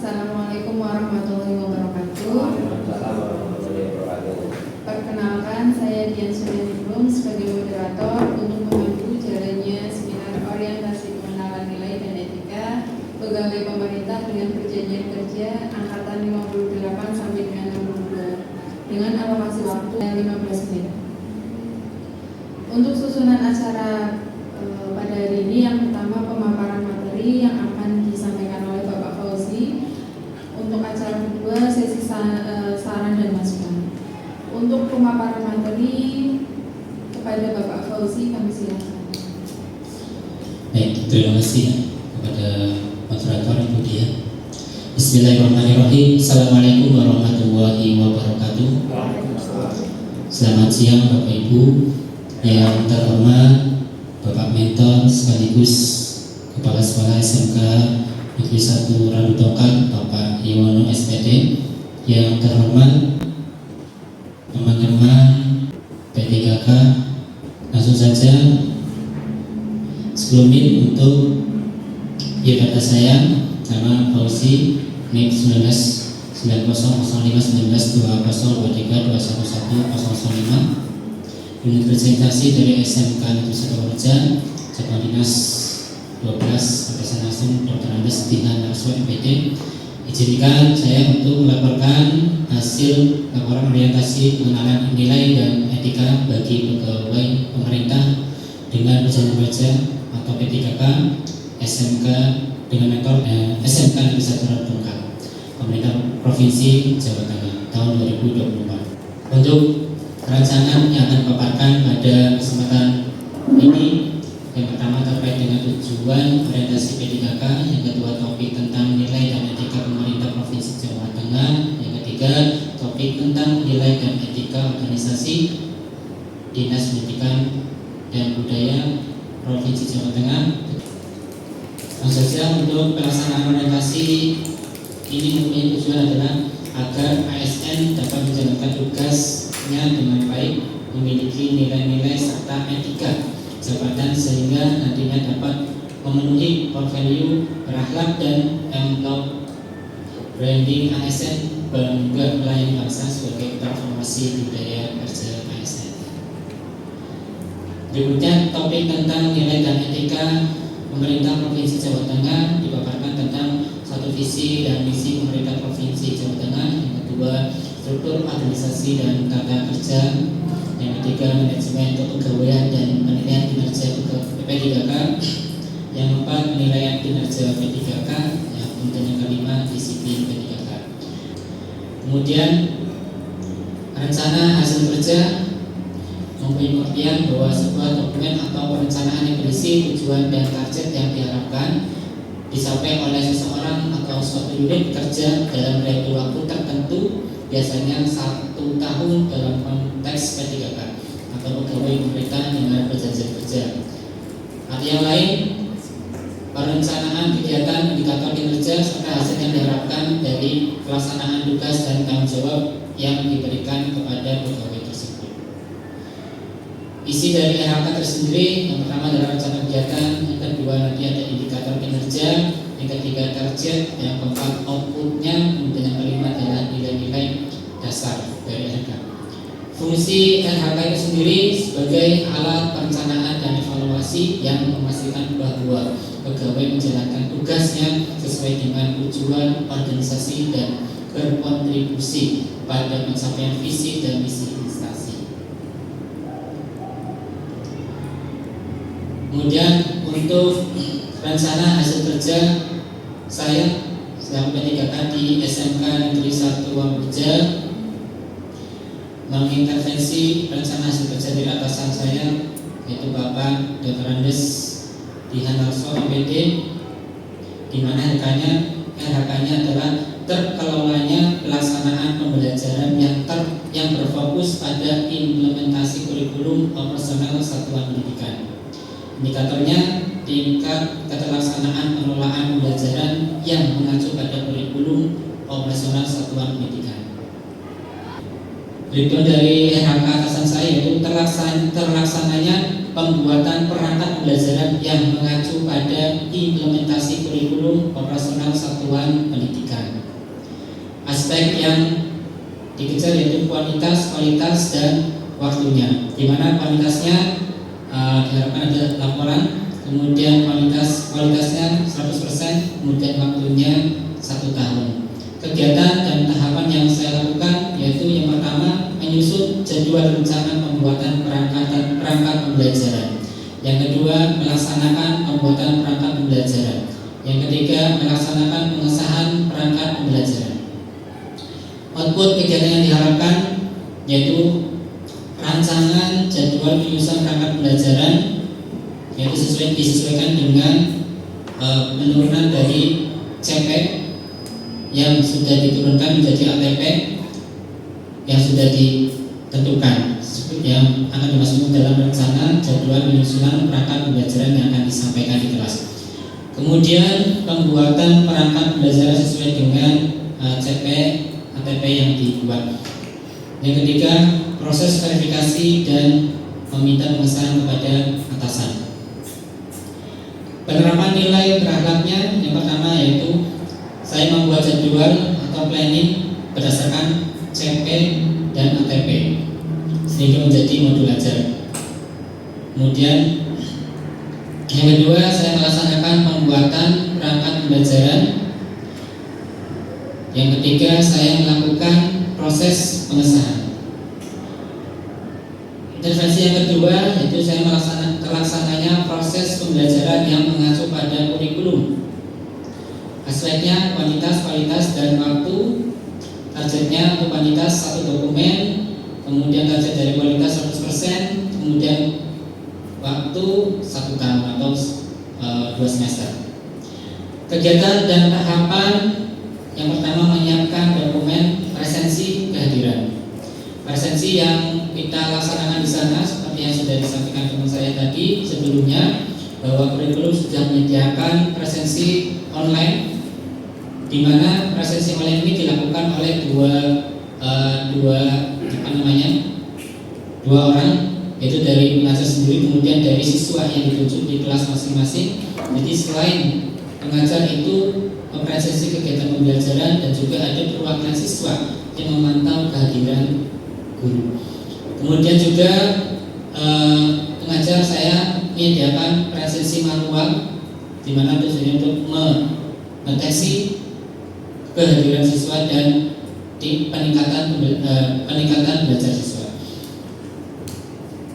Assalamualaikum warahmatullahi wabarakatuh. Perkenalkan, saya Dian Sulianingrum sebagai moderator untuk memandu jalannya seminar orientasi pengenalan nilai dan etika pegawai pemerintah dengan perjanjian kerja angkatan 58 sampai dengan 62 dengan alokasi waktu 15 menit. Untuk susunan acara pada hari ini, yang pertama pemaparan materi yang akan disampaikan oleh Bapak Fauzi. Untuk acara kedua, sesi saran dan masukan. Untuk pemaparan materi kepada Bapak Fauzi, kami silakan. Baik, terima kasih kepada moderator Ibu Dia. Bismillahirrahmanirrahim. Assalamualaikum warahmatullahi wabarakatuh. Selamat siang Bapak Ibu yang terhormat, Bapak Mentor sekaligus Kepala Sekolah SMK Negeri 1 Radutokan, Bapak Iwono SPD. Yang terhormat teman-teman P3K, langsung saja sebelumnya untuk biodata saya, nama Fauzi, NIP 199005192023211105. Unit presentasi dari SMK Negeri 1 Raja, Cabang Dinas 12 Atasan Langsung Dr. Andes Dihan Narso MPD. Izinkan saya untuk melaporkan hasil laporan orientasi pengenalan nilai dan etika bagi pegawai pemerintah dengan perjanjian kerja atau P3K SMK dengan mentor SMK Negeri 1 Raja, Pemerintah Provinsi Jawa Tengah tahun 2024. Untuk perancangan yang akan dipaparkan pada kesempatan ini, yang pertama terkait dengan tujuan orientasi P3K, yang kedua topik tentang nilai dan etika pemerintah Provinsi Jawa Tengah, yang ketiga topik tentang nilai dan etika organisasi Dinas Pendidikan dan Budaya Provinsi Jawa Tengah. Langsung saja, untuk pelaksanaan orientasi ini mempunyai tujuan adalah agar ASN dapat menjalankan tugasnya dengan baik, memiliki nilai-nilai serta etika jabatan sehingga nantinya dapat memenuhi core value berakhlak dan employ branding ASN, bangga melayani bangsa sebagai transformasi budaya kerja ASN. Berikutnya topik tentang nilai dan etika pemerintah Provinsi Jawa Tengah dipaparkan tentang satu visi dan misi pemerintah Provinsi Jawa Tengah, yang kedua struktur organisasi dan tata kerja, yang ketiga manajemen kepegawaian dan penilaian kinerja P3K, yang keempat penilaian kinerja P3K, dan yang kelima disiplin P3K. Kemudian rencana hasil kerja mempunyai pengertian bahwa sebuah dokumen atau perencanaan yang berisi tujuan dan target yang diharapkan dicapai oleh seseorang atau suatu unit kerja dalam periode waktu tertentu, biasanya 1 tahun dalam konteks P3K atau pegawai pemerintah dengan perjanjian kerja. Arti yang lain, perencanaan kegiatan, indikator kinerja serta hasil yang diharapkan dari pelaksanaan tugas dan tanggung jawab yang diberikan kepada pegawai tersebut. Isi dari RHK tersendiri, yang pertama adalah rencana kegiatan, yang kedua nanti ada indikator kinerja, yang ketiga target, yang keempat outputnya, kemudian yang kelima adalah nilai-nilai dasar dari RHK. Fungsi RHK itu sendiri sebagai alat perencanaan dan evaluasi yang memastikan bahwa pegawai menjalankan tugasnya sesuai dengan tujuan organisasi dan berkontribusi pada pencapaian visi dan misi instansi. Kemudian untuk rencana hasil kerja saya selaku P3K di SMK Negeri 1 Wambuja mengintervensi rencana hasil kerja dari atasan saya, yaitu Bapak Dr. Andes Dihan Narso MPD, di mana RHK-nya adalah terkelolanya pelaksanaan pembelajaran yang berfokus pada implementasi kurikulum operasional satuan pendidikan. Indikatornya tingkat keterlaksanaan pengelolaan pembelajaran yang mengacu pada kurikulum operasional satuan pendidikan. Breakdown dari RHK atasan saya yaitu terlaksananya pembuatan perangkat pembelajaran yang mengacu pada implementasi kurikulum operasional satuan pendidikan. Aspek yang dikejar yaitu kualitas, dan waktunya, di mana kualitasnya diharapkan ada laporan, kemudian kualitasnya 100%, kemudian waktunya 1 tahun. Kegiatan dan tahapan yang saya lakukan yaitu yang pertama menyusun jadwal rencana pembuatan perangkat pembelajaran. Yang kedua melaksanakan pembuatan perangkat pembelajaran. Yang ketiga melaksanakan pengesahan perangkat pembelajaran. Output kegiatan yang diharapkan yaitu rancangan jadwal penyusunan perangkat pembelajaran yaitu disesuaikan dengan penurunan dari CP yang sudah diturunkan menjadi ATP yang sudah ditentukan yang akan dimasukkan dalam rencana jadwal penyusunan perangkat pembelajaran yang akan disampaikan di kelas. Kemudian pembuatan perangkat pembelajaran sesuai dengan CP ATP yang dibuat. Yang ketiga, proses verifikasi dan meminta pengesahan kepada atasan. Penerapan nilai berakhlaknya yang pertama yaitu saya membuat jadwal atau planning berdasarkan CP dan ATP sehingga menjadi modul ajar. Kemudian yang kedua, saya melaksanakan pembuatan perangkat pembelajaran. Yang ketiga, saya melakukan proses pengesahan. Intervensi yang kedua yaitu saya terlaksananya proses pembelajaran yang mengacu pada kurikulum. Aspeknya kualitas, dan waktu. Targetnya untuk kualitas 1 dokumen, kemudian target dari kualitas 100%, kemudian waktu 1 tahun atau 2 semester. Kegiatan dan tahapan yang pertama menyiapkan dokumen presensi kehadiran. Presensi yang kita laksanakan di sana seperti yang sudah disampaikan teman saya tadi sebelumnya bahwa kurikulum sudah menyediakan presensi online, di mana presensi online ini dilakukan oleh dua orang, yaitu dari pengajar sendiri kemudian dari siswa yang ditunjuk di kelas masing-masing. Jadi selain pengajar itu presensi kegiatan pembelajaran dan juga ada perwakilan siswa yang memantau kehadiran guru. Kemudian juga pengajar saya menyediakan presensi manual, di mana tujuannya untuk mendeteksi kehadiran siswa dan di peningkatan belajar siswa.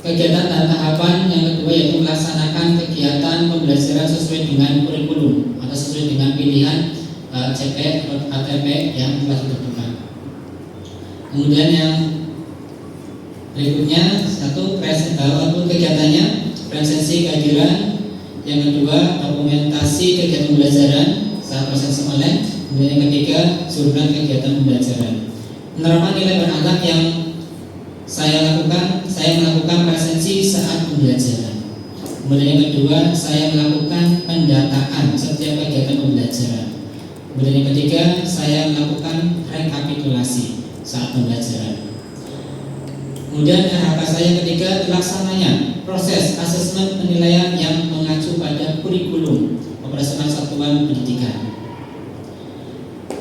Kegiatan dan tahapan yang kedua yaitu melaksanakan kegiatan pembelajaran sesuai dengan kurikulum atau sesuai dengan pilihan CP atau ATP yang telah ditentukan. Kemudian yang berikutnya satu kegiatannya presensi kehadiran, yang kedua dokumentasi kegiatan pembelajaran saat proses online. Kemudian yang ketiga, jurnal kegiatan pembelajaran. Penerapan nilai berakhlak yang saya melakukan presensi saat pembelajaran. Kemudian yang kedua, saya melakukan pendataan setiap kegiatan pembelajaran. Kemudian yang ketiga, saya melakukan rekapitulasi saat pembelajaran. Kemudian RHK saya ketiga, terlaksananya proses asesmen penilaian yang mengacu pada kurikulum operasional satuan pendidikan.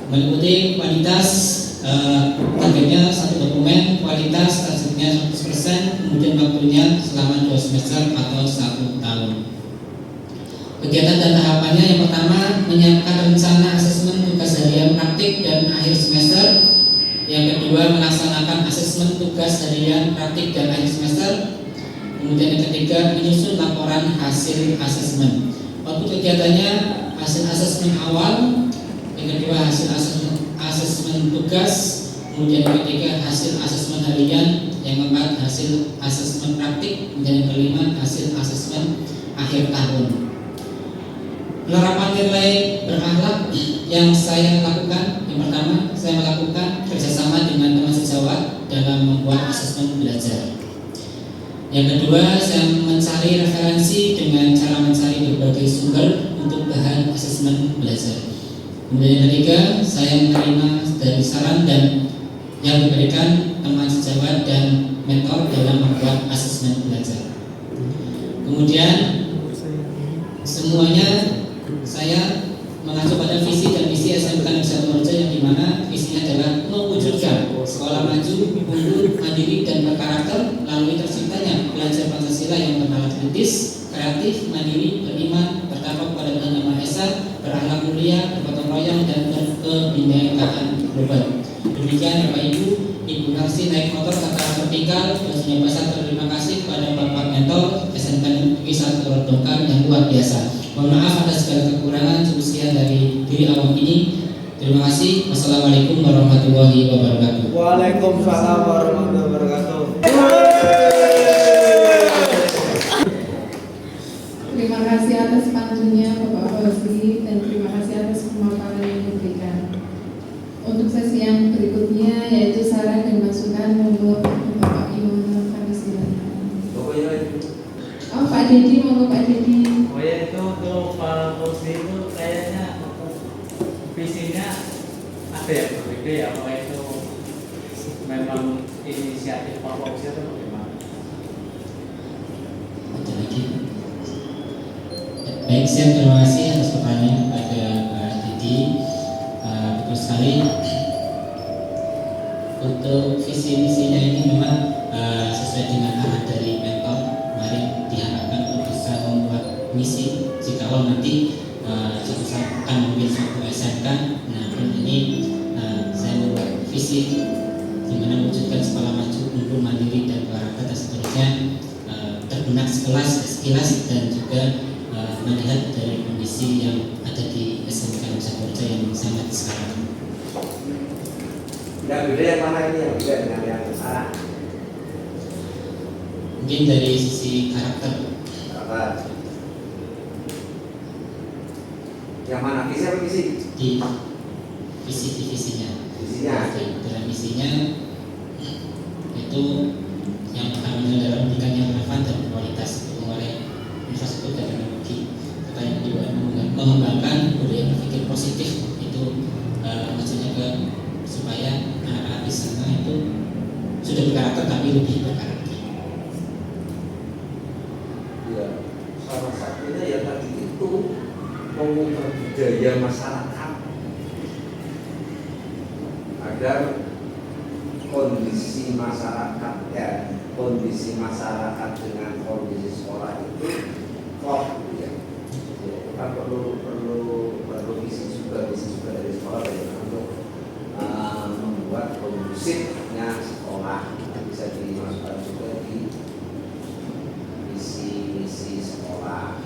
Meliputi kualitas, targetnya 1 dokumen, kualitas targetnya 100%, kemudian waktunya selama 2 semester atau 1 tahun. Kegiatan dan tahapannya yang pertama menyiapkan rencana asesmen tugas harian praktik dan akhir semester. Yang kedua melaksanakan asesmen tugas harian praktik dan akhir semester. Kemudian yang ketiga menyusun laporan hasil asesmen. Waktu kegiatannya hasil asesmen awal, yang kedua hasil asesmen tugas, kemudian yang ketiga hasil asesmen harian, yang keempat hasil asesmen praktik, dan yang kelima hasil asesmen akhir tahun. Penerapan nilai berakhlak yang saya lakukan, yang pertama saya melakukan kerjasama dengan teman sejawat dalam membuat asesmen belajar. Yang kedua, saya mencari referensi dengan cara mencari berbagai sumber untuk bahan asesmen belajar. Kemudian yang ketiga, saya menerima dari saran dan yang diberikan teman sejawat dan mentor dalam membuat asesmen belajar. Kemudian semuanya saya mengacu pada visi dan misi SMK Negeri 1 Purworejo yang dimana visinya adalah mewujudkan sekolah maju, unggul, mandiri dan berkarakter melalui terciptanya belajar Pancasila yang bernalar kritis, kreatif, mandiri, beriman, bertakwa kepada Tuhan Yang Maha Esa, berakhlak mulia, bergotong royong dan berkebinekaan global. Demikian Bapak Ibu Narsi naik motor kata tertinggal, bajunya basah. Terima kasih kepada Bapak Mentor SMK Negeri 1 Purworejo yang luar biasa. Mohon maaf atas segala kekurangan. Cukup sekian dari diri awam ini. Terima kasih. Wassalamualaikum warahmatullahi wabarakatuh. Waalaikumsalam warahmatullahi wabarakatuh. Terima kasih atas pantunnya Bapak Fauzi dan terima kasih atas pemaparan yang diberikan. Untuk sesi yang berikutnya yaitu saran dan masukan monggo Bapak Iwan kami silakan. Oh Pak Dedi, monggo Pak Dedi. Oh ya, itu untuk Pak Fauzi itu kayaknya visinya ada yang berbeda ya, apa itu memang inisiatif Pak Fauzi atau bagaimana? Ada lagi? Baik, saya terima kasih atas pertanyaan kepada Pak Didi. Betul sekali. Untuk visi misinya ini memang sesuai dengan arahan dari mentor. Kemarin diharapkan untuk bisa membuat misi. Jika nanti suatu saat akan memimpin suatu SMK, nah ini saya membuat visi di mana mewujudkan sekolah maju, unggul, mandiri dan berkarakter dan seterusnya terbenak sekilas dan juga melihat dari kondisi yang ada di SMK Negeri 1 Purworejo yang sangat sekarang. Yang beda yang mana ini yang beda dengan yang sekarang? Mungkin dari sisi karakter. Yang mana visi apa misi? Di visinya. Visinya. Dalam visinya itu yang pertama adalah pendidikan yang relevan dan berkualitas, menguasai infrastruktur dan teknologi. Serta yang kedua mengembangkan budaya berpikir positif, itu maksudnya supaya anak-anak di sana itu sudah berkarakter tapi lebih berkarakter. Ya, salah satunya yang tadi itu mengubah budaya masyarakat agar kondisi masyarakat dengan kondisi sekolah itu klop, ya. Kita perlu visi juga dari sekolah bagaimana untuk membuat kondusifnya sekolah bisa dimasukkan juga di misi sekolah.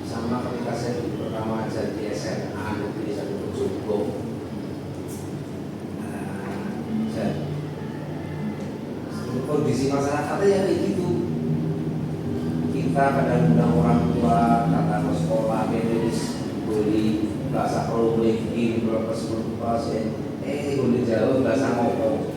Sama ketika saya pertama aja di SMA Negeri 1 Purworejo, kondisi masyarakatnya ya kayak gitu. Kita kadang undang orang tua datang ke sekolah, menulis beli bahasa kalau boleh bikin berapa sebelum pas boleh jauh bahasa ngomong.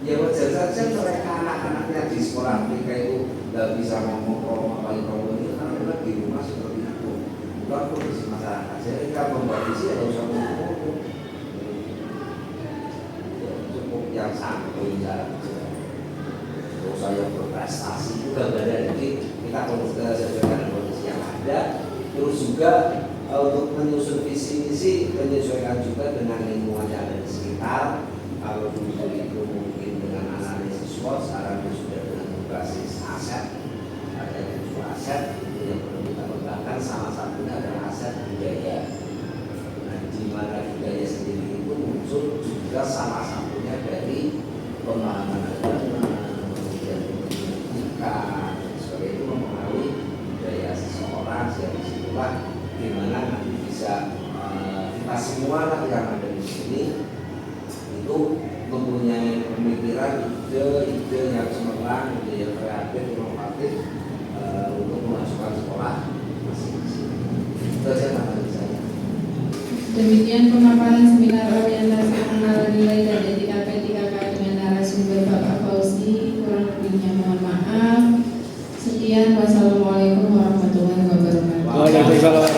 Ya wajar saja mereka anak-anaknya di sekolah mereka itu nggak bisa ngomong kalau ini karena mereka di rumah seperti itu. Bukan kondisi masyarakat. Jadi kita kondisi ya harus ngomong. Cukup yang santun jalan. Kalau saya berprestasi itu nggak ada. Jadi kita sesuaikan kondisi yang ada. Terus juga untuk menyusun visi misi menyesuaikan juga dengan lingkungan yang ada di sekitar. Kalau dulu itu mungkin dengan analisis SWOT, sekarang sudah dengan berbasis aset, ada 7 aset itu yang perlu kita kembangkan. Salah satunya adalah aset budaya. Nah, di mana budaya sendiri itu muncul juga salah satunya dari pemahaman agama, kemudian etika, sebagai itu mempengaruhi budaya seseorang. Dari situlah gimana nanti bisa kita semua yang ada di sini itu mempunyai pemikiran ide yang cemerlang, ide yang kreatif, inovatif untuk memasukkan sekolah masing-masing. Itu saja materi saya. Demikian pemaparan seminar orientasi pengenalan nilai dan etika PTKK dengan narasumber Bapak Fauzi. Kurang lebihnya mohon maaf. Sekian, wassalamualaikum warahmatullahi wabarakatuh. Waalaikumsalam.